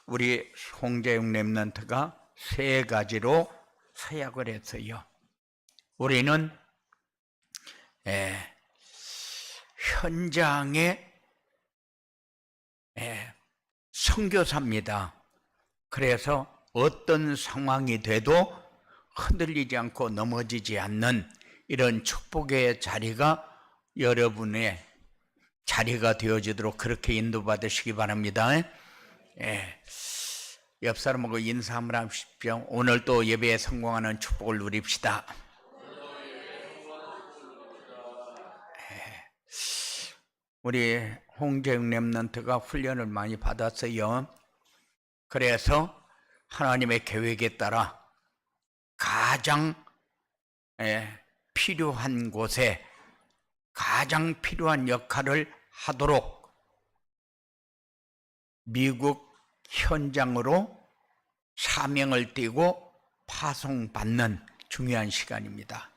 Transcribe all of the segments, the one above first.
우리 홍재용 랩런트가 세 가지로 서약을 했어요. 우리는 현장의 선교사입니다. 그래서 어떤 상황이 돼도 흔들리지 않고 넘어지지 않는 이런 축복의 자리가 여러분의 자리가 되어지도록 그렇게 인도받으시기 바랍니다. 옆 사람하고 인사 한번 하십시오. 오늘 또 예배에 성공하는 축복을 누립시다. 우리 홍재용 랩런트가 훈련을 많이 받았어요. 그래서 하나님의 계획에 따라 가장 필요한 곳에 가장 필요한 역할을 하도록 미국 현장으로 사명을 띠고 파송받는 중요한 시간입니다.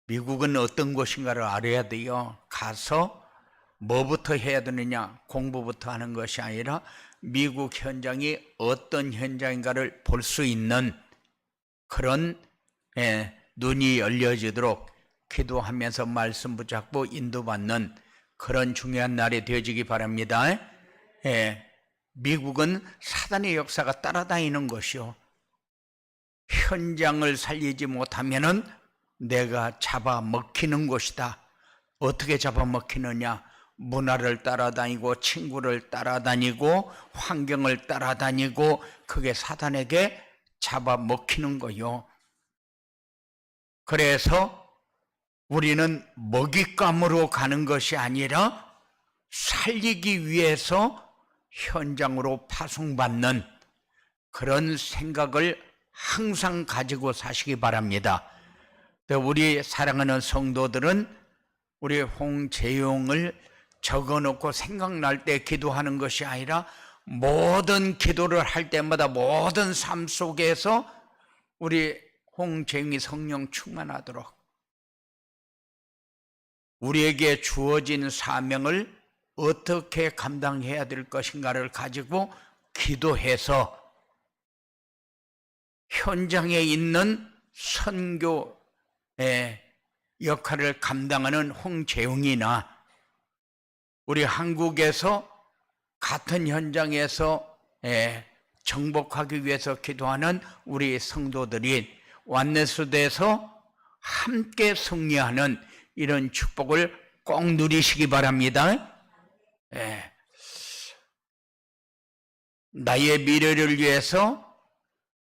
미국은 어떤 곳인가를 알아야 돼요. 가서 뭐부터 해야 되느냐, 공부부터 하는 것이 아니라 미국 현장이 어떤 현장인가를 볼 수 있는 그런 눈이 열려지도록 기도하면서 말씀 붙잡고 인도받는 그런 중요한 날이 되어지기 바랍니다. 미국은 사단의 역사가 따라다니는 것이요. 현장을 살리지 못하면은 내가 잡아먹히는 것이다. 어떻게 잡아먹히느냐? 문화를 따라다니고 친구를 따라다니고 환경을 따라다니고 그게 사단에게 잡아먹히는 거요. 그래서 우리는 먹잇감으로 가는 것이 아니라 살리기 위해서 현장으로 파송받는 그런 생각을 항상 가지고 사시기 바랍니다. 우리 사랑하는 성도들은 우리 홍재용을 적어놓고 생각날 때 기도하는 것이 아니라 모든 기도를 할 때마다 모든 삶 속에서 우리 홍재용이 성령 충만하도록 우리에게 주어진 사명을 어떻게 감당해야 될 것인가를 가지고 기도해서 현장에 있는 선교의 역할을 감당하는 홍재용이나 우리 한국에서 같은 현장에서 정복하기 위해서 기도하는 우리 성도들이 완네스돼서 함께 승리하는 이런 축복을 꼭 누리시기 바랍니다. 나의 미래를 위해서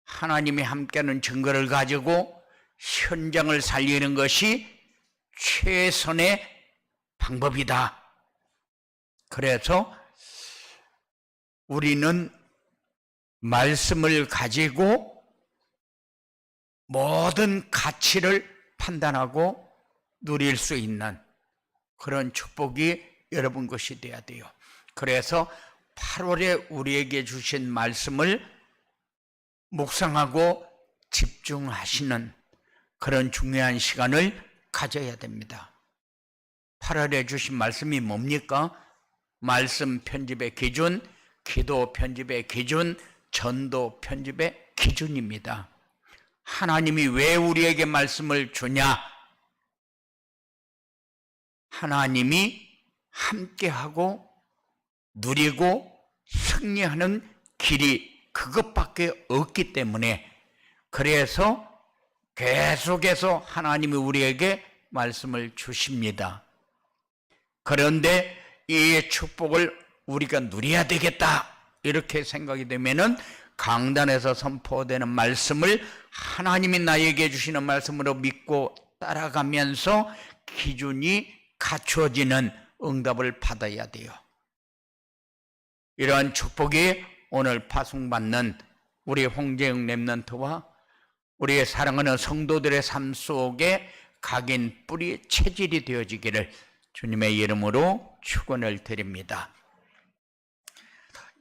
하나님이 함께하는 증거를 가지고 현장을 살리는 것이 최선의 방법이다. 그래서 우리는 말씀을 가지고 모든 가치를 판단하고 누릴 수 있는 그런 축복이 여러분 것이 되어야 돼요. 그래서 8월에 우리에게 주신 말씀을 묵상하고 집중하시는 그런 중요한 시간을 가져야 됩니다. 8월에 주신 말씀이 뭡니까? 말씀 편집의 기준, 기도 편집의 기준, 전도 편집의 기준입니다. 하나님이 왜 우리에게 말씀을 주냐? 하나님이 함께하고 누리고 승리하는 길이 그것밖에 없기 때문에 그래서 계속해서 하나님이 우리에게 말씀을 주십니다. 그런데 이 축복을 우리가 누려야 되겠다 이렇게 생각이 되면은 강단에서 선포되는 말씀을 하나님이 나에게 주시는 말씀으로 믿고 따라가면서 기준이 갖추어지는 응답을 받아야 돼요. 이러한 축복이 오늘 파송받는 우리 홍재용 랩런트와 우리의 사랑하는 성도들의 삶 속에 각인 뿌리 체질이 되어지기를 주님의 이름으로 축원을 드립니다.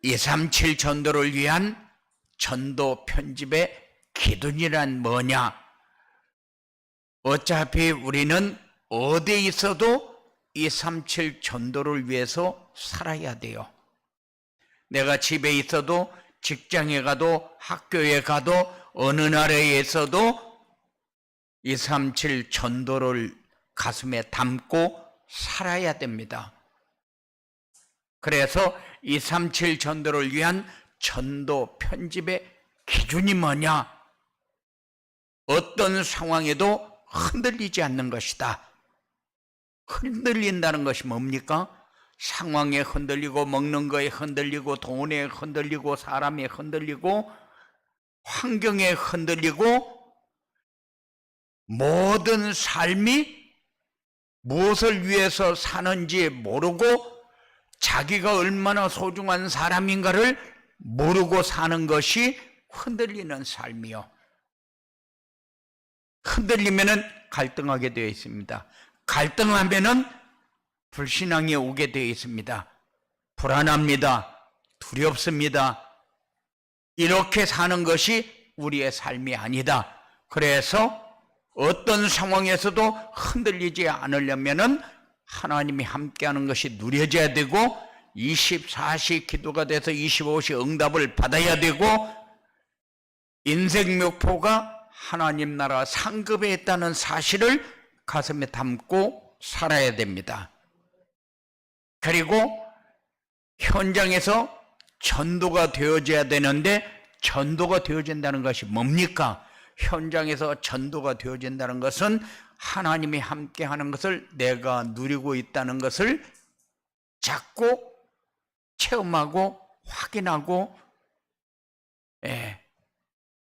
237 전도를 위한 전도 편집의 기준이란 뭐냐? 어차피 우리는 어디에 있어도 237 전도를 위해서 살아야 돼요. 내가 집에 있어도, 직장에 가도, 학교에 가도, 어느 나라에 있어도 237 전도를 가슴에 담고 살아야 됩니다. 그래서 237 전도를 위한 전도 편집의 기준이 뭐냐? 어떤 상황에도 흔들리지 않는 것이다. 흔들린다는 것이 뭡니까? 상황에 흔들리고, 먹는 거에 흔들리고, 돈에 흔들리고, 사람에 흔들리고, 환경에 흔들리고, 모든 삶이 무엇을 위해서 사는지 모르고 자기가 얼마나 소중한 사람인가를 모르고 사는 것이 흔들리는 삶이요. 흔들리면은 갈등하게 되어 있습니다. 갈등하면은 불신앙이 오게 되어 있습니다. 불안합니다. 두렵습니다. 이렇게 사는 것이 우리의 삶이 아니다. 그래서 어떤 상황에서도 흔들리지 않으려면은 하나님이 함께하는 것이 누려져야 되고, 24시 기도가 돼서 25시 응답을 받아야 되고, 인생 목표가 하나님 나라 상급에 있다는 사실을 가슴에 담고 살아야 됩니다. 그리고 현장에서 전도가 되어져야 되는데, 전도가 되어진다는 것이 뭡니까? 현장에서 전도가 되어진다는 것은 하나님이 함께하는 것을 내가 누리고 있다는 것을 자꾸 체험하고 확인하고,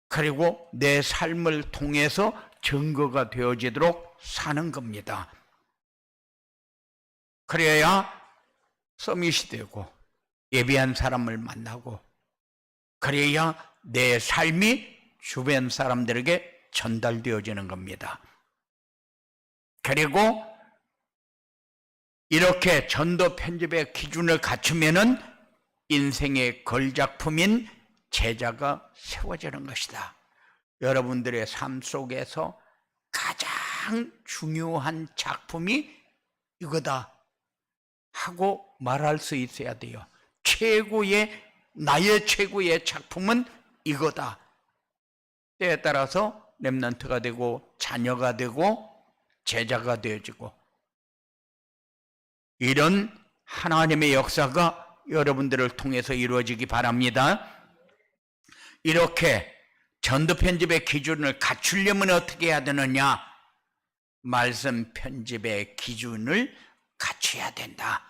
그리고 내 삶을 통해서 증거가 되어지도록 사는 겁니다. 그래야 서밋이 되고 예비한 사람을 만나고, 그래야 내 삶이 주변 사람들에게 전달되어지는 겁니다. 그리고 이렇게 전도 편집의 기준을 갖추면은 인생의 걸작품인 제자가 세워지는 것이다. 여러분들의 삶 속에서 가장 중요한 작품이 이거다 하고 말할 수 있어야 돼요. 나의 최고의 작품은 이거다. 때에 따라서 렘넌트가 되고, 자녀가 되고, 제자가 되어지고, 이런 하나님의 역사가 여러분들을 통해서 이루어지기 바랍니다. 이렇게 전도 편집의 기준을 갖추려면 어떻게 해야 되느냐? 말씀 편집의 기준을 갖춰야 된다.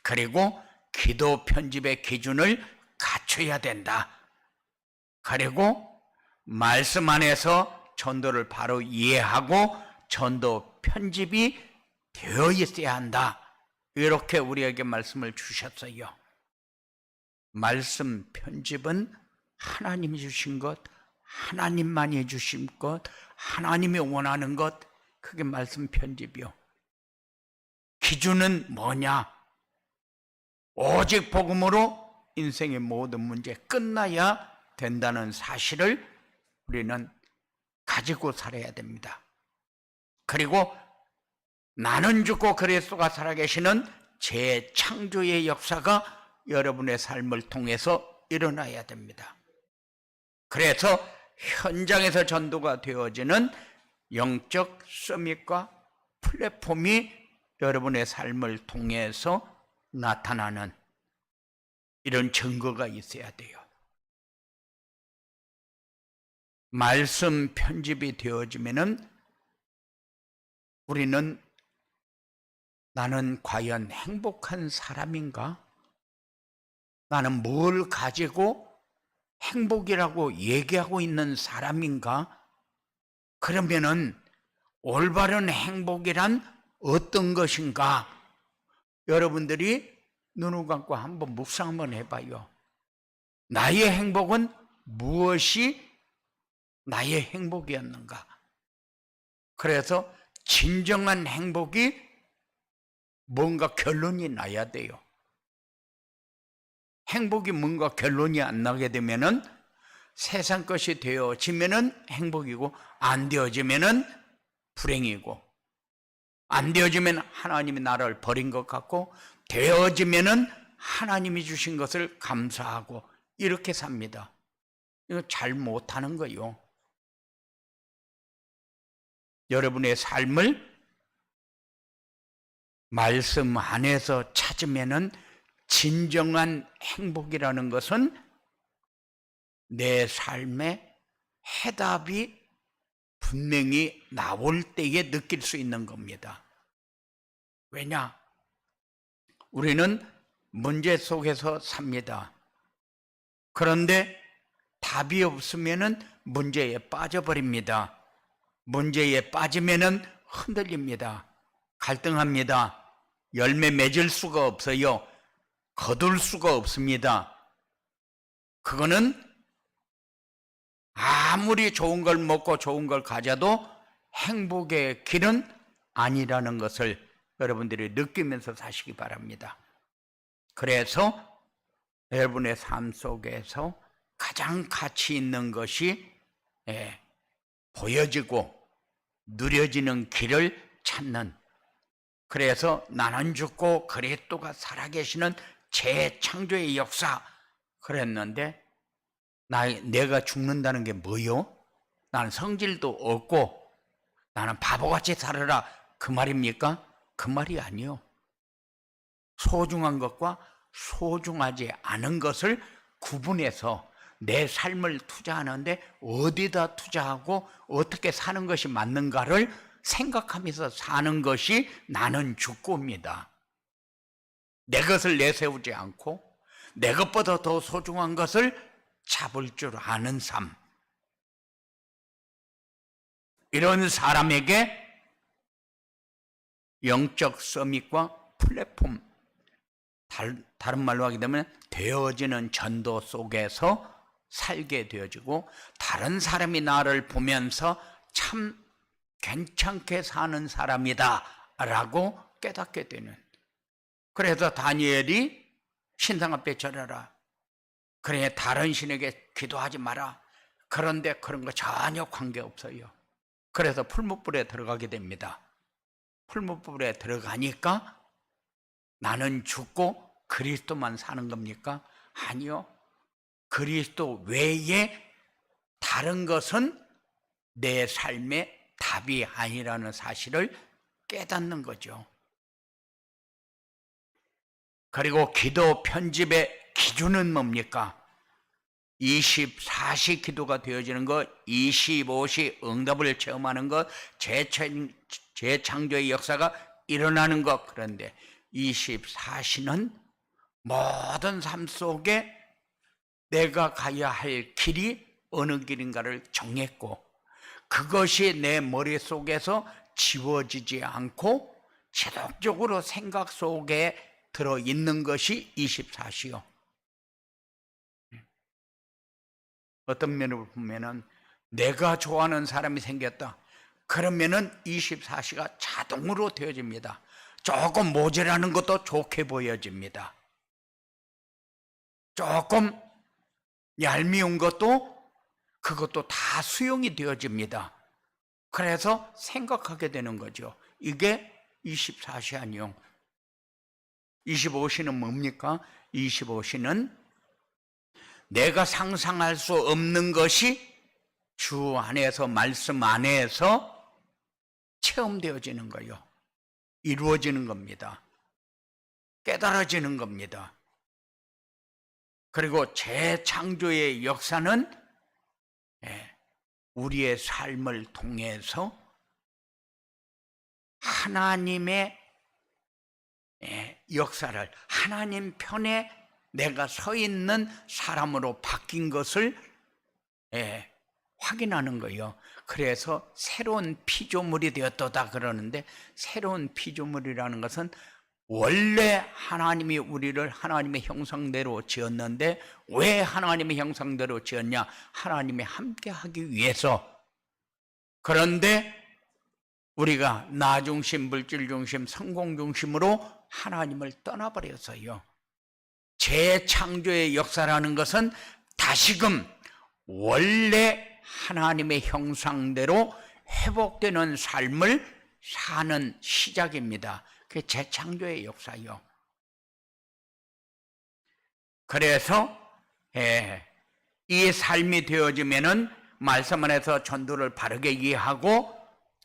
그리고 기도 편집의 기준을 갖춰야 된다. 그리고 말씀 안에서 전도를 바로 이해하고 전도 편집이 되어 있어야 한다. 이렇게 우리에게 말씀을 주셨어요. 말씀 편집은 하나님이 주신 것, 하나님만이 주신 것, 하나님이 원하는 것, 그게 말씀 편집이요. 기준은 뭐냐? 오직 복음으로 인생의 모든 문제 끝나야 된다는 사실을 우리는 가지고 살아야 됩니다. 그리고 나는 죽고 그리스도가 살아계시는 재창조의 역사가 여러분의 삶을 통해서 일어나야 됩니다. 그래서 현장에서 전도가 되어지는 영적 서밋과 플랫폼이 여러분의 삶을 통해서 나타나는 이런 증거가 있어야 돼요. 말씀 편집이 되어지면은 우리는 나는 과연 행복한 사람인가? 나는 뭘 가지고 행복이라고 얘기하고 있는 사람인가? 그러면은 올바른 행복이란 어떤 것인가? 여러분들이 눈을 감고 한번 묵상 한번 해봐요. 나의 행복은 무엇이 나의 행복이었는가? 그래서 진정한 행복이 뭔가 결론이 나야 돼요. 행복이 뭔가 결론이 안 나게 되면은 세상 것이 되어지면은 행복이고, 안 되어지면은 불행이고, 안 되어지면 하나님이 나를 버린 것 같고, 되어지면은 하나님이 주신 것을 감사하고 이렇게 삽니다. 이거 잘 못하는 거요. 여러분의 삶을 말씀 안에서 찾으면은 진정한 행복이라는 것은 내 삶의 해답이 분명히 나올 때에 느낄 수 있는 겁니다. 왜냐? 우리는 문제 속에서 삽니다. 그런데 답이 없으면은 문제에 빠져버립니다. 문제에 빠지면은 흔들립니다. 갈등합니다. 열매 맺을 수가 없어요. 거둘 수가 없습니다. 그거는 아무리 좋은 걸 먹고 좋은 걸 가져도 행복의 길은 아니라는 것을 여러분들이 느끼면서 사시기 바랍니다. 그래서 여러분의 삶 속에서 가장 가치 있는 것이 보여지고 누려지는 길을 찾는, 그래서 나는 죽고 그리스도가 살아계시는 재창조의 역사 그랬는데 내가 죽는다는 게 뭐요? 나는 성질도 없고 나는 바보같이 살아라 그 말입니까? 그 말이 아니요. 소중한 것과 소중하지 않은 것을 구분해서 내 삶을 투자하는데 어디다 투자하고 어떻게 사는 것이 맞는가를 생각하면서 사는 것이 나는 죽고입니다. 내 것을 내세우지 않고 내 것보다 더 소중한 것을 잡을 줄 아는 삶. 이런 사람에게 영적 서밋과 플랫폼, 다른 말로 하게 되면 되어지는 전도 속에서 살게 되어지고 다른 사람이 나를 보면서 참 괜찮게 사는 사람이다 라고 깨닫게 되는. 그래서 다니엘이 신상 앞에 절하라, 그래 다른 신에게 기도하지 마라, 그런데 그런 거 전혀 관계없어요. 그래서 풀무불에 들어가게 됩니다. 풀무불에 들어가니까 나는 죽고 그리스도만 사는 겁니까? 아니요. 그리스도 외에 다른 것은 내 삶의 답이 아니라는 사실을 깨닫는 거죠. 그리고 기도 편집의 기준은 뭡니까? 24시 기도가 되어지는 것, 25시 응답을 체험하는 것, 재창조의 역사가 일어나는 것. 그런데 24시는 모든 삶 속에 내가 가야 할 길이 어느 길인가를 정했고 그것이 내 머릿속에서 지워지지 않고 지속적으로 생각 속에 들어있는 것이 24시요. 어떤 면으로 보면은 내가 좋아하는 사람이 생겼다. 그러면은 24시가 자동으로 되어집니다. 조금 모자라는 것도 좋게 보여집니다. 조금 얄미운 것도 그것도 다 수용이 되어집니다. 그래서 생각하게 되는 거죠. 이게 24시 아니요. 25시는 뭡니까? 25시는 내가 상상할 수 없는 것이 주 안에서, 말씀 안에서 체험되어지는 거예요. 이루어지는 겁니다. 깨달아지는 겁니다. 그리고 재창조의 역사는 우리의 삶을 통해서 하나님의 역사를, 하나님 편에 내가 서 있는 사람으로 바뀐 것을 확인하는 거예요. 그래서 새로운 피조물이 되었도다 그러는데, 새로운 피조물이라는 것은 원래 하나님이 우리를 하나님의 형상대로 지었는데 왜 하나님의 형상대로 지었냐? 하나님이 함께 하기 위해서. 그런데 우리가 나 중심, 물질 중심, 성공 중심으로 하나님을 떠나버려서요. 재창조의 역사라는 것은 다시금 원래 하나님의 형상대로 회복되는 삶을 사는 시작입니다. 그게 재창조의 역사요. 그래서 이 삶이 되어지면은 말씀 안에서 전도를 바르게 이해하고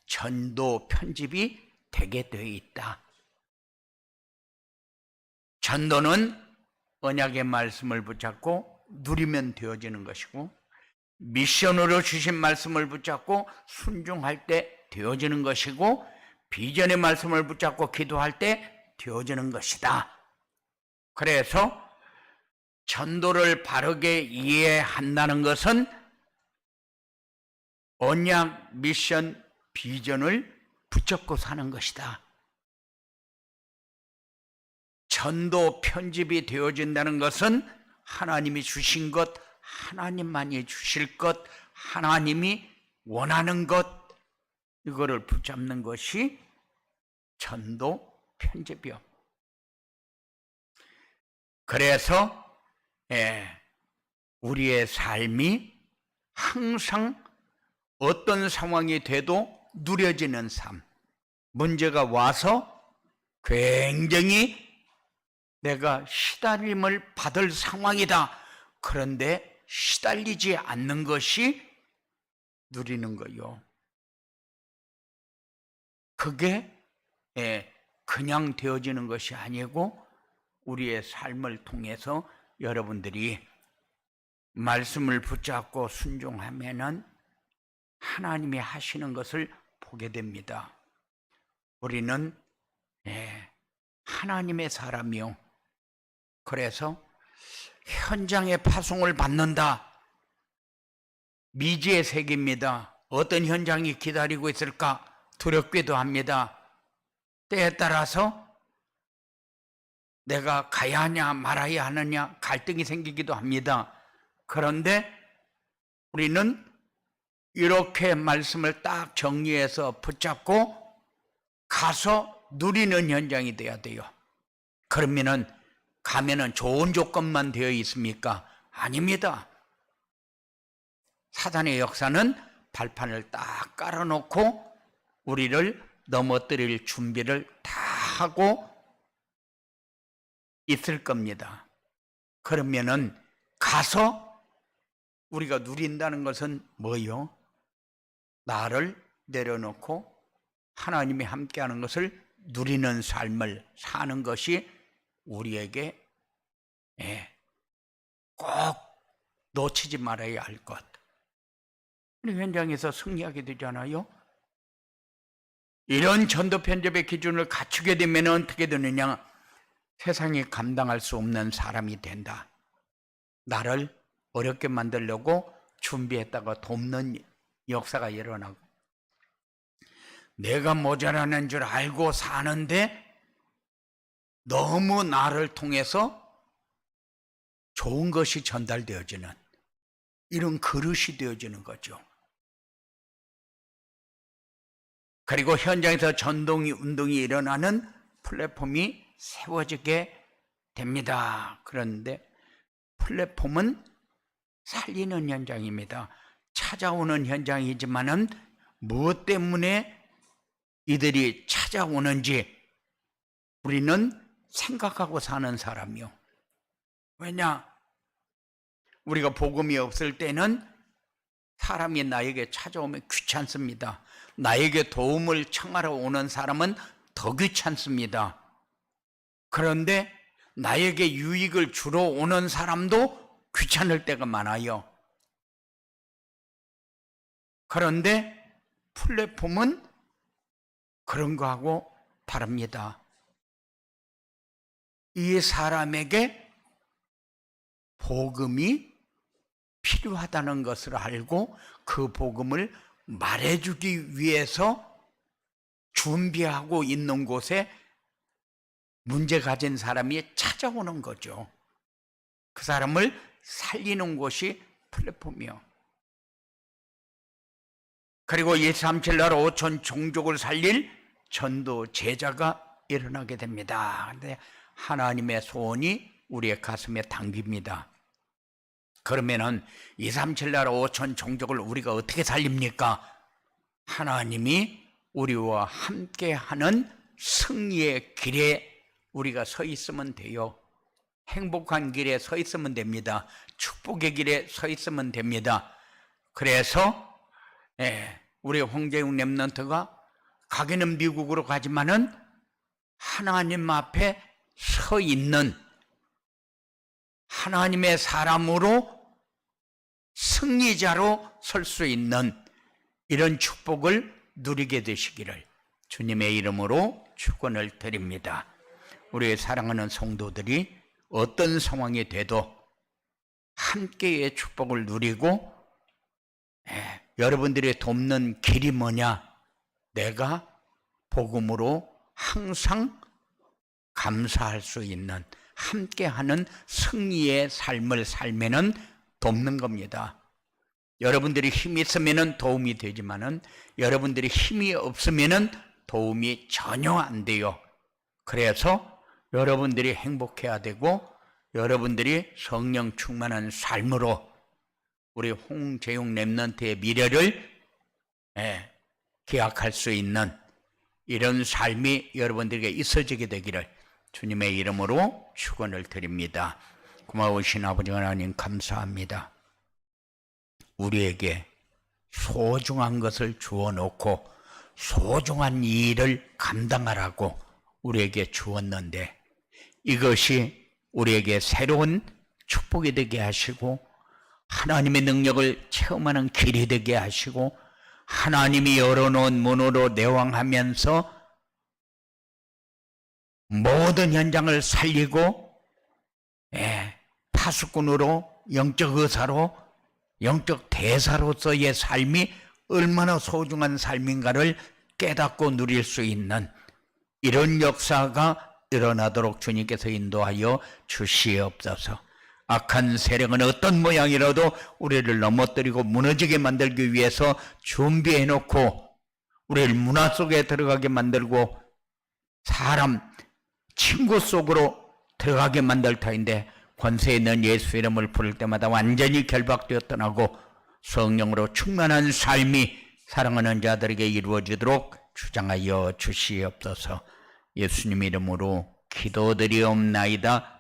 전도 편집이 되게 되어 있다. 전도는 언약의 말씀을 붙잡고 누리면 되어지는 것이고, 미션으로 주신 말씀을 붙잡고 순종할 때 되어지는 것이고, 비전의 말씀을 붙잡고 기도할 때 되어지는 것이다. 그래서 전도를 바르게 이해한다는 것은 언약, 미션, 비전을 붙잡고 사는 것이다. 전도 편집이 되어진다는 것은 하나님이 주신 것, 하나님만이 주실 것, 하나님이 원하는 것, 이거를 붙잡는 것이 전도 편집이요. 그래서 우리의 삶이 항상 어떤 상황이 돼도 누려지는 삶, 문제가 와서 굉장히 내가 시달림을 받을 상황이다. 그런데 시달리지 않는 것이 누리는 거요. 그게 그냥 되어지는 것이 아니고 우리의 삶을 통해서 여러분들이 말씀을 붙잡고 순종하면은 하나님이 하시는 것을 보게 됩니다. 우리는 하나님의 사람이요. 그래서 현장에 파송을 받는다. 미지의 세계입니다. 어떤 현장이 기다리고 있을까 두렵기도 합니다. 때에 따라서 내가 가야 하냐 말아야 하느냐 갈등이 생기기도 합니다. 그런데 우리는 이렇게 말씀을 딱 정리해서 붙잡고 가서 누리는 현장이 돼야 돼요. 그러면은 가면은 좋은 조건만 되어 있습니까? 아닙니다. 사단의 역사는 발판을 딱 깔아놓고 우리를 넘어뜨릴 준비를 다 하고 있을 겁니다. 그러면은 가서 우리가 누린다는 것은 뭐요? 나를 내려놓고 하나님이 함께하는 것을 누리는 삶을 사는 것이 우리에게 꼭 놓치지 말아야 할 것. 우리 현장에서 승리하게 되잖아요. 이런 전도 편집의 기준을 갖추게 되면 어떻게 되느냐? 세상이 감당할 수 없는 사람이 된다. 나를 어렵게 만들려고 준비했다가 돕는 역사가 일어나고, 내가 모자라는 줄 알고 사는데 너무 나를 통해서 좋은 것이 전달되어지는 이런 그릇이 되어지는 거죠. 그리고 현장에서 전동이 운동이 일어나는 플랫폼이 세워지게 됩니다. 그런데 플랫폼은 살리는 현장입니다. 찾아오는 현장이지만은 무엇 때문에 이들이 찾아오는지 우리는 생각하고 사는 사람이요. 왜냐? 우리가 복음이 없을 때는 사람이 나에게 찾아오면 귀찮습니다. 나에게 도움을 청하러 오는 사람은 더 귀찮습니다. 그런데 나에게 유익을 주러 오는 사람도 귀찮을 때가 많아요. 그런데 플랫폼은 그런 거하고 다릅니다. 이 사람에게 복음이 필요하다는 것을 알고 그 복음을 말해주기 위해서 준비하고 있는 곳에 문제 가진 사람이 찾아오는 거죠. 그 사람을 살리는 곳이 플랫폼이요. 그리고 137 나라 5천 종족을 살릴 전도 제자가 일어나게 됩니다. 근데 하나님의 소원이 우리의 가슴에 담깁니다. 그러면은 237 나라 5천 종족을 우리가 어떻게 살립니까? 하나님이 우리와 함께하는 승리의 길에 우리가 서 있으면 돼요. 행복한 길에 서 있으면 됩니다. 축복의 길에 서 있으면 됩니다. 그래서 우리 홍재웅 랩런트가 가기는 미국으로 가지만은 하나님 앞에 서 있는 하나님의 사람으로 승리자로 설 수 있는 이런 축복을 누리게 되시기를 주님의 이름으로 축원을 드립니다. 우리 사랑하는 성도들이 어떤 상황이 돼도 함께의 축복을 누리고 여러분들이 돕는 길이 뭐냐? 내가 복음으로 항상 감사할 수 있는 함께하는 승리의 삶을 살면은 돕는 겁니다. 여러분들이 힘이 있으면은 도움이 되지만은 여러분들이 힘이 없으면은 도움이 전혀 안 돼요. 그래서 여러분들이 행복해야 되고 여러분들이 성령 충만한 삶으로 우리 홍재용 랩런트의 미래를 기약할 수 있는 이런 삶이 여러분들에게 있어지게 되기를 주님의 이름으로 축원을 드립니다. 고마우신 아버지 하나님 감사합니다. 우리에게 소중한 것을 주어놓고 소중한 일을 감당하라고 우리에게 주었는데 이것이 우리에게 새로운 축복이 되게 하시고 하나님의 능력을 체험하는 길이 되게 하시고 하나님이 열어놓은 문으로 내왕하면서 모든 현장을 살리고 파수꾼으로 영적 의사로 영적 대사로서의 삶이 얼마나 소중한 삶인가를 깨닫고 누릴 수 있는 이런 역사가 일어나도록 주님께서 인도하여 주시옵소서. 악한 세력은 어떤 모양이라도 우리를 넘어뜨리고 무너지게 만들기 위해서 준비해놓고 우리를 문화 속에 들어가게 만들고 사람, 친구 속으로 들어가게 만들 터인데 권세 있는 예수 이름을 부를 때마다 완전히 결박되어 떠나고 성령으로 충만한 삶이 사랑하는 자들에게 이루어지도록 주장하여 주시옵소서. 예수님 이름으로 기도드리옵나이다.